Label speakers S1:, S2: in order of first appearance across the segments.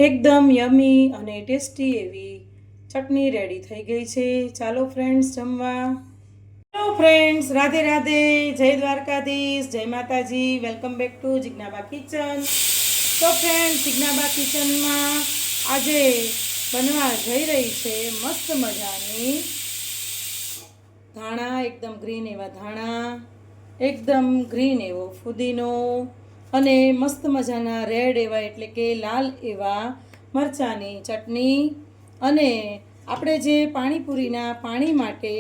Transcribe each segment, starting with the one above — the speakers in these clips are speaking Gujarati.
S1: એકદમ યમી અને ટેસ્ટી એવી ચટણી રેડી થઈ ગઈ છે. ચાલો ફ્રેન્ડ્સ જમવા. હેલો ફ્રેન્ડ્સ, રાધે રાધે, જય દ્વારકાધીશ, જય માતાજી. Welcome back to Jignaba kitchen. તો ફ્રેન્ડ્સ, જિજ્ઞાબા કિચનમાં આજે બનવા જઈ રહી છે મસ્ત મજાની ધાણા, એકદમ ગ્રીન એવા ધાણા, એકદમ ગ્રીન એવો ફુદીનો અને મસ્ત મજાના રેડ એવા એટલે કે લાલ એવા મરચાંની ચટણી. અને આપણે જે પાણીપુરીના પાણી માટે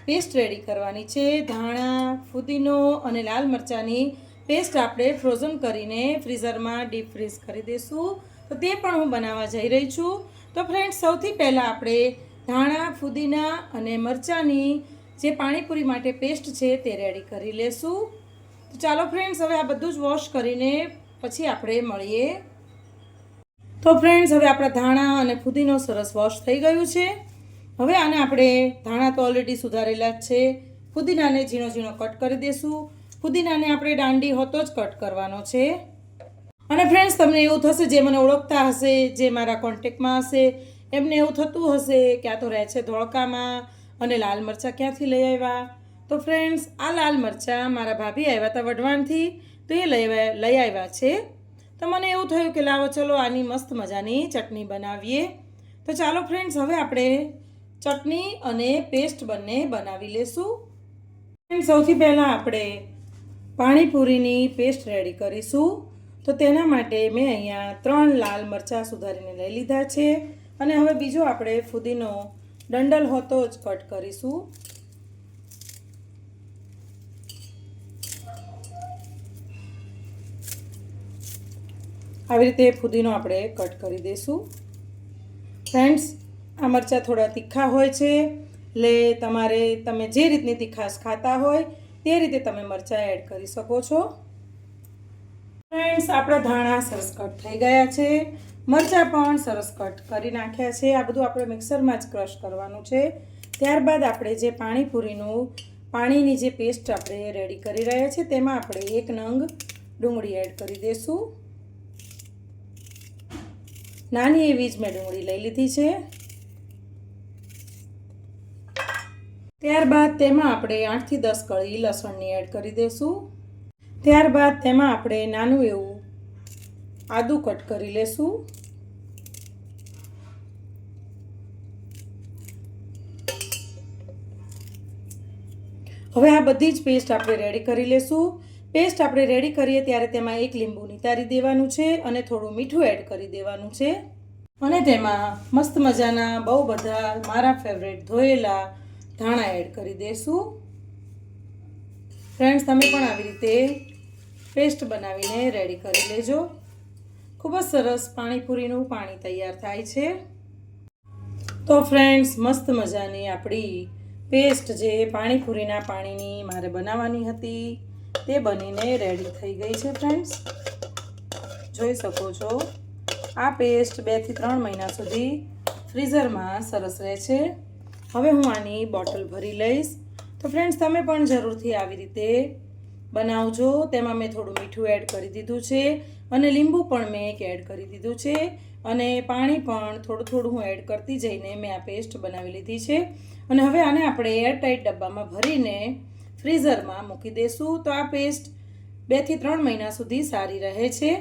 S1: પેસ્ટ રેડી કરવાની છે, ધાણા, ફુદીનો અને લાલ મરચાંની પેસ્ટ આપણે ફ્રોઝન કરીને ફ્રીઝરમાં ડીપ ફ્રીઝ કરી દઈશું. તો તે પણ હું બનાવવા જઈ રહી છું. તો ફ્રેન્ડ્સ, સૌથી પહેલાં આપણે ધાણા, ફુદીના અને મરચાંની જે પાણીપુરી માટે પેસ્ટ છે તે રેડી કરી લેશું. તો ચાલો ફ્રેન્ડ્સ, હવે આ બધું જ વોશ કરીને પછી આપણે મળીએ. તો ફ્રેન્ડ્સ, હવે આપણા ધાણા અને ફુદીનો સરસ વોશ થઈ ગયું છે. હવે આને આપણે ધાણા તો ઓલરેડી સુધારેલા જ છે, ફુદીનાને ઝીણો ઝીણો કટ કરી દઈશું. ફુદીનાને આપણે દાંડી હોતો જ કટ કરવાનો છે. અને ફ્રેન્ડ્સ, તમને એવું થશે, જે મને ઓળખતા હશે, જે મારા કોન્ટેક્ટમાં હશે, એમને એવું થતું હશે કે આ તો રહે છે ધોળકામાં અને લાલ મરચાં ક્યાંથી લઈ આવ્યા. તો ફ્રેન્ડ્સ, આ લાલ મરચાં મારા ભાભી આવ્યા હતા વઢવાણથી, તો એ લઈ આવ્યા છે. તો મને એવું થયું કે લાવો ચલો આની મસ્ત મજાની ચટણી બનાવીએ. તો ચાલો ફ્રેન્ડ્સ, હવે આપણે ચટણી અને પેસ્ટ બંને બનાવી લેશું. ફ્રેન્ડ્સ, સૌથી પહેલાં આપણે પાણીપુરીની પેસ્ટ રેડી કરીશું. તો તેના માટે મેં અહીંયા 3 લાલ મરચાં સુધારીને લઈ લીધા છે. અને હવે બીજો આપણે ફુદીનો ડંડલ હોતો જ કટ કરીશું. આવી રીતે ફુદીનો આપણે કટ કરી દઈશું. ફ્રેન્ડ્સ, આ મરચાં થોડા તીખા હોય છે, એટલે તમે જે રીતની તીખાશ ખાતા હોય તે રીતે તમે મરચાં એડ કરી શકો છો. ફ્રેન્ડ્સ, આપણા ધાણા સરસ કટ થઈ ગયા છે, મરચાં પણ સરસ કટ કરી નાખ્યા છે. આ બધું આપણે મિક્સરમાં જ ક્રશ કરવાનું છે. ત્યારબાદ આપણે જે પાણીની જે પેસ્ટ આપણે રેડી કરી રહ્યા છીએ તેમાં આપણે 1 નંગ ડુંગળી એડ કરી દઈશું. નાની એવી જ મેં ડુંગળી લઈ લીધી છે. ત્યારબાદ તેમાં આપણે 8 થી 10 કળી લસણની એડ કરી દઈશું. ત્યારબાદ તેમાં આપણે નાનું એવું આદું કટ કરી લેશું. હવે આ બધી જ પેસ્ટ આપણે રેડી કરી લેશું. પેસ્ટ આપણે રેડી કરીએ ત્યારે તેમાં 1 લીંબુ નિતારી દેવાનું છે અને થોડું મીઠું એડ કરી દેવાનું છે. અને તેમાં મસ્ત મજાના બહુ બધા મારા ફેવરેટ ધોયેલા ધાણા એડ કરી દઈશું. ફ્રેન્ડ્સ, તમે પણ આવી રીતે પેસ્ટ બનાવીને રેડી કરી લેજો. ખૂબ જ સરસ પાણીપુરીનું પાણી તૈયાર થાય છે. તો ફ્રેન્ડ્સ, મસ્ત મજાની આપણી પેસ્ટ જે પાણીપુરીના પાણીની મારે બનાવવાની હતી તે બનીને રેડી થઈ ગઈ છે. ફ્રેન્ડ્સ, જોઈ શકો છો, આ પેસ્ટ 2 થી 3 મહિના સુધી ફ્રીઝરમાં સરસ રહે છે. હવે હું આની બોટલ ભરી લઈશ. તો ફ્રેન્ડ્સ, તમે પણ જરૂરથી આવી રીતે બનાવજો. તેમાં મેં થોડું મીઠું એડ કરી દીધું છે અને લીંબુ પણ મેં એડ કરી દીધું છે અને પાણી પણ થોડું થોડું હું એડ કરતી જઈને મેં આ પેસ્ટ બનાવી લીધી છે. અને હવે આને આપણે એરટાઈટ ડબ્બામાં ભરીને ફ્રીઝરમાં મૂકી દઈશું. તો આ પેસ્ટ 2 થી 3 મહિના સુધી સારી રહે છે.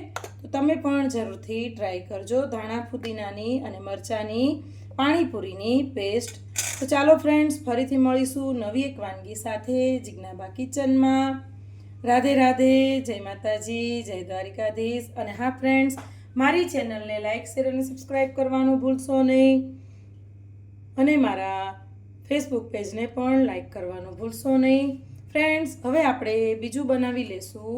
S1: તો તમે પણ જરૂરથી ટ્રાય કરજો ધાણા, ફુદીનાની અને મરચાંની પાણીપુરીની પેસ્ટ. તો ચાલો ફ્રેન્ડ્સ, ફરીથી મળીશું નવી એક વાનગી સાથે જિજ્ઞાબા કિચનમાં. રાધે રાધે, જય માતાજી, જય દ્વારિકાધીશ. અને હા ફ્રેન્ડ્સ, મારી ચેનલને લાઇક, શેર અને સબસ્ક્રાઈબ કરવાનું ભૂલશો નહીં. અને મારા ફેસબુક પેજને પણ લાઇક કરવાનું ભૂલશો નહીં. ફ્રેન્ડ્સ, હવે આપણે બીજું બનાવી લેશું.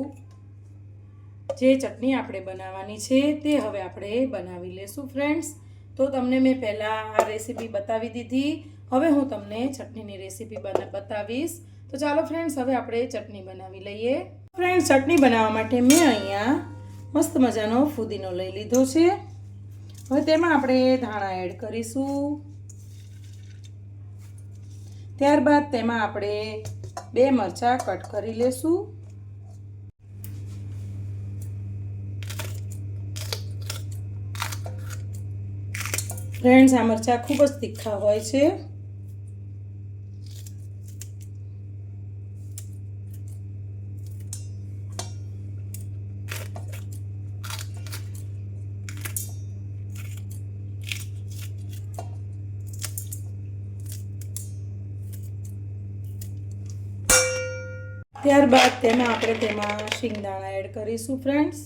S1: જે ચટણી આપણે બનાવવાની છે તે હવે આપણે બનાવી લેશું. ફ્રેન્ડ્સ, તો તમને મેં પહેલાં આ રેસીપી બતાવી દીધી. હવે હું તમને ચટણીની રેસીપી બતાવીશ. તો ચાલો ફ્રેન્ડ્સ, હવે આપણે ચટણી બનાવી લઈએ. ફ્રેન્ડ્સ, ચટણી બનાવવા માટે મેં અહીંયા મસ્ત મજાનો ફુદીનો લઈ લીધો છે. હવે તેમાં આપણે ધાણા એડ કરીશું. ત્યારબાદ તેમાં આપણે 2 મરચાં કટ કરી લેશું. ફ્રેન્ડ્સ, આ મરચાં ખૂબ જ તીખા હોય છે. ત્યારબાદ તેમાં શિંગદાણા એડ કરીશું ફ્રેન્ડ્સ.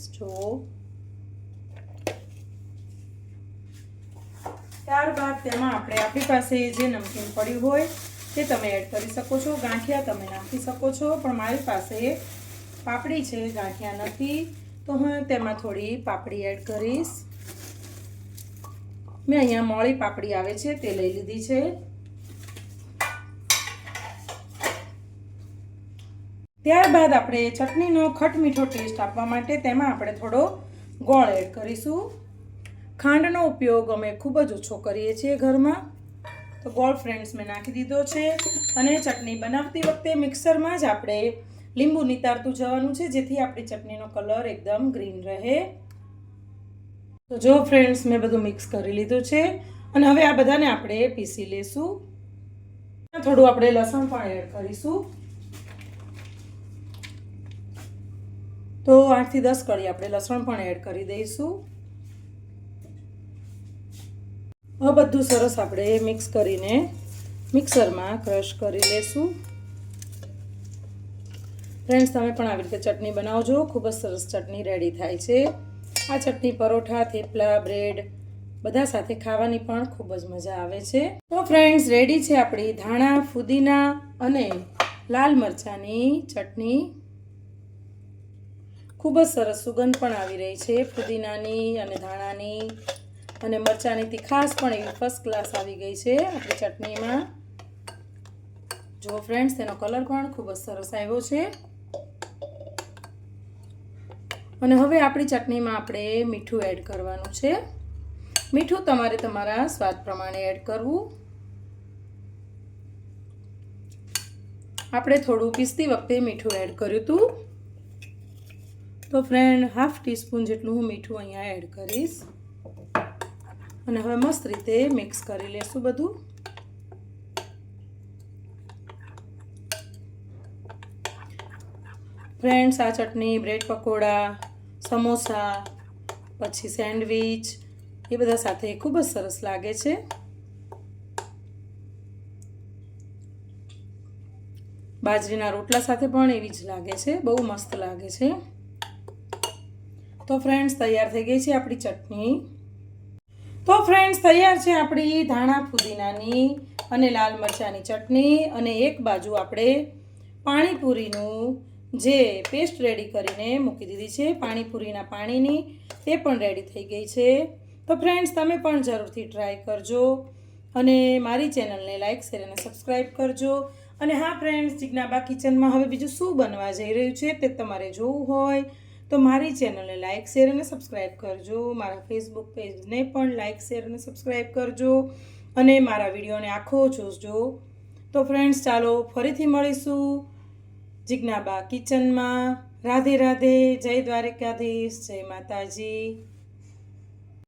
S1: ત્યારબાદ તેમાં આપણી પાસે જે નમકીન પડ્યું હોય તે તમે એડ કરી શકો છો. ગાંઠિયા તમે નાખી શકો છો, પણ મારી પાસે પાપડી છે, ગાંઠિયા નથી, તો હું તેમાં થોડી પાપડી એડ કરીશ. મેં અહીંયા મોળી પાપડી આવે છે તે લઈ લીધી છે. ત્યારબાદ આપણે ચટણીનો ખટ મીઠો ટેસ્ટ આપવા માટે તેમાં આપણે થોડો ગોળ એડ કરીશું. ખાંડનો ઉપયોગ અમે ખૂબ જ ઓછો કરીએ છીએ ઘરમાં, તો ગોળ ફ્રેન્ડ્સ મેં નાખી દીધો છે. અને ચટણી બનાવતી વખતે મિક્સરમાં જ આપણે લીંબુ નિતારતું જવાનું છે, જેથી આપણી ચટણીનો કલર એકદમ ગ્રીન રહે. તો જો ફ્રેન્ડ્સ, મેં બધું મિક્સ કરી લીધું છે અને હવે આ બધાને આપણે પીસી લેશું. થોડું આપણે લસણ પણ એડ કરીશું. તો 8 થી 10 કળી આપણે લસણ પણ એડ કરી દઈશું. હવે બધું સરસ આપણે મિક્સ કરીને મિક્સરમાં ક્રશ કરી લેશું. ફ્રેન્ડ્સ, તમે પણ આવી રીતે ચટણી બનાવજો, ખૂબ જ સરસ ચટણી રેડી થાય છે. આ ચટણી પરોઠા, થેપલા, બ્રેડ બધા સાથે ખાવાની પણ ખૂબ જ મજા આવે છે. તો ફ્રેન્ડ્સ, રેડી છે આપણી ધાણા, ફુદીના અને લાલ મરચાંની ચટણી. ખૂબ જ સરસ સુગંધ પણ આવી રહી છે ફુદીનાની અને ધાણાની, અને મરચાંની તીખાશ પણ એવી ફર્સ્ટ ક્લાસ આવી ગઈ છે આપણી ચટણીમાં. જો ફ્રેન્ડ્સ, તેનો કલર પણ ખૂબ જ સરસ આવ્યો છે. અને હવે આપણી ચટણીમાં આપણે મીઠું એડ કરવાનું છે. મીઠું તમારે તમારા સ્વાદ પ્રમાણે એડ કરવું. આપણે થોડું પીસતી વખતે મીઠું એડ કર્યું હતું, તો ફ્રેન્ડ 1/2 ટીસ્પૂન જેટલું હું મીઠું અહીંયા એડ કરીશ. અને હવે મસ્ત રીતે મિક્સ કરી લેશું બધું. ફ્રેન્ડ્સ, આ ચટણી બ્રેડ પકોડા, સમોસા, પછી સેન્ડવિચ એ બધા સાથે ખૂબ જ સરસ લાગે છે. બાજરીના રોટલા સાથે પણ એવી જ લાગે છે, બહુ મસ્ત લાગે છે. તો ફ્રેન્ડ્સ, તૈયાર થઈ ગઈ છે આપણી ચટણી. તો ફ્રેન્ડ્સ, તૈયાર છે આપણી ધાણા ફુદીનાની અને લાલ મરચાંની ચટણી. અને એક બાજુ આપણે પાણીપુરીનું જે પેસ્ટ રેડી કરીને મૂકી દીધી છે, પાણીપુરીના પાણીની, તે પણ રેડી થઈ ગઈ છે. તો ફ્રેન્ડ્સ, તમે પણ જરૂરથી ટ્રાય કરજો અને મારી ચેનલને લાઇક, શેર અને સબસ્ક્રાઈબ કરજો. અને હા ફ્રેન્ડ્સ, જિજ્ઞાબા કિચનમાં હવે બીજું શું બનવા જઈ રહ્યું છે તે તમારે જોવું હોય તો મારી ચેનલને લાઇક, શેર અને સબસ્ક્રાઈબ કરજો. મારા ફેસબુક પેજને પણ લાઇક, શેર અને સબસ્ક્રાઈબ કરજો અને મારા વિડીયોને આખો જોજો. તો ફ્રેન્ડ્સ, ચાલો ફરીથી મળીશું જિજ્ઞાબા કિચનમાં. રાધે રાધે, જય દ્વારકાધીશ, જય માતાજી.